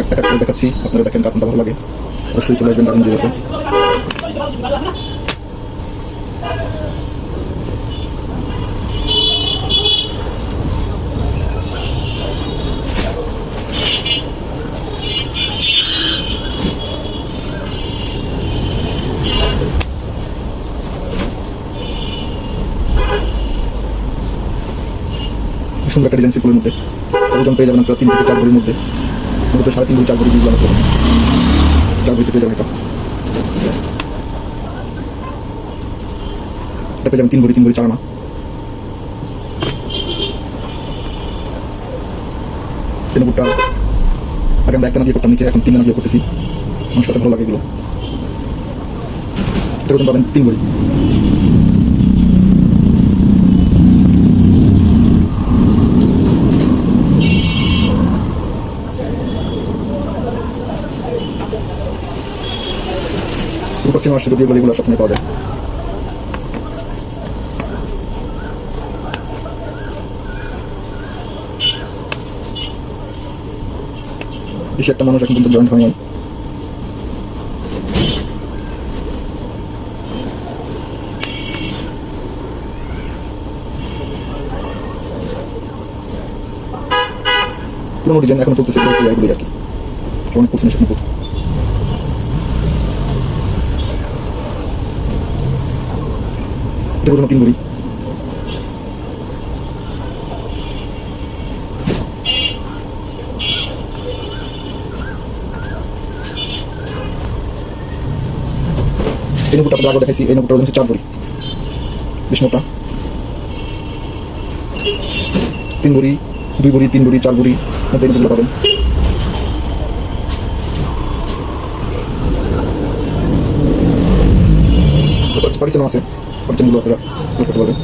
একটা করে দেখাচ্ছি, আপনারা দেখেন কাপড়টা ভালো লাগে অবশ্যই চলে আসবেন রাবিন জুয়েলার্সে। সুন্দর একটা ডিজাইন সিম্পলের মধ্যে ওজন পেয়ে যাবেন আপনারা 3 থেকে 4 ভরির মধ্যে, মূলত 3.5 থেকে 4 ভরি দিয়ে বানাতে হবে। 4 ভরিতে পেয়ে যাবেন এটা পেয়ে যাবেন 3 ভরি 4 আনা। এই নপুরটা আগে আমরা 1 আনা দিয়ে করতাম, নিচে এখন 3 আনা দিয়ে করতেছি, আমার সাথে ভালো লাগে এগুলো। এটার ওজন পাবেন 3 ভরি। সুপার চেন আসছে, যদিও এগুলো সবসময় পাওয়া যায়। বেশি একটা মানুষ এখন কিন্তু জয়েন্ট হয় নাই। পুরোনো ডিজাইন এখন চলতেছে এগুলোই আর কি, অনেক পছন্দ সেখানে। এটা ওজন 3 ভরি। এই নপুরটা আপনাদের আগে দেখাইছি, এই নপুরটা ওজন 4 ভরি, বেশ মোটা। 3 ভরি, 2 ভরি, 3 ভরি, 4 ভরি মধ্যে এই নপুরগুলো পাবেন। পারিচানো আছে, পারিচানগুলো আপনারা করতে পারবেন।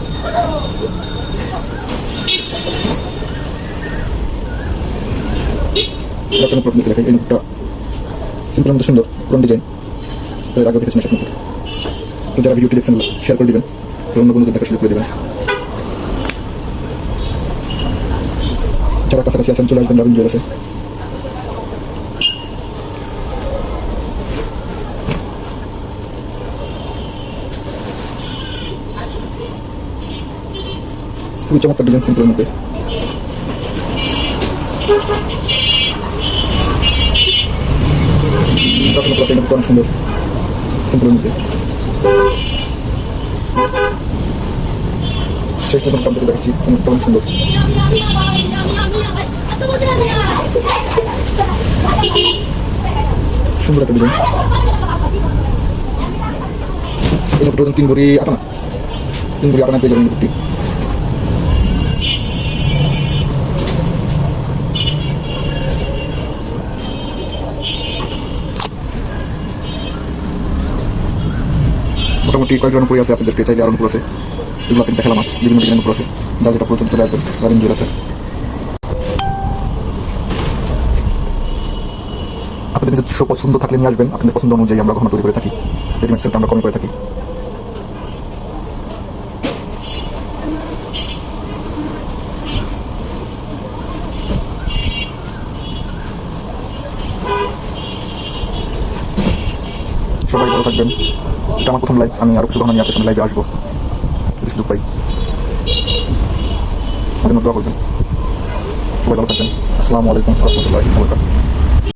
একটা নপুর আপনাকে দেখাই, এই নপুরটা সিম্পলের মধ্যে সুন্দর পুরনো ডিজাইন, এর আগে দেখেছেন এসব নপুর। তো যারা ভিডিওটি দেখছেন শেয়ার করে দিবেন, অন্য বন্ধুদের দেখা সুযোগ করে দেবেন। যারা কাছাকাছি আছেন চলে আসবেন রাবিন জুয়েলার্সে। খুবই চমৎকার ডিজাইন সিম্পলের মধ্যে। অনেক সুন্দর সিম্পলের মধ্যে। শেষ যখন কাপড় দেখাচ্ছি, অনেক সুন্দর। সুন্দর একটা ডিজাইন। এই নপুরটা 3 ভরি 8 আনা, 3 ভরি 8 আনা পেয়ে যাবেন নপুরটি। মোটামুটি কয়েকজন নপুর আছে, আপনাদেরকে চাইলে আরো নপুর আছে, এগুলো আপনি দেখালাম। বিভিন্ন ডিজাইন নপুর আছে, যা যেটা প্রয়োজন চলে আসবেন রাবিন জুয়েলার্সে। আপনাদের নিজস্ব পছন্দ থাকলে নিয়ে আসবেন, আপনাদের পছন্দ অনুযায়ী আমরা গহনা তৈরি করে থাকি। রেডিমেড সেলটা আমরা কমে করে থাকি। সবাই ভালো থাকবেন। এটা আমার প্রথম লাইভ, আমি আরো কিছু গহনা নিয়ে আপনার সামনে লাইভে আসবো যদি সুযোগ পাই। আমাদের দোয়া করবেন। সবাই ভালো থাকবেন। আসসালামু আলাইকুম ওয়া রাহমাতুল্লাহি ওয়া বারাকাতুহু।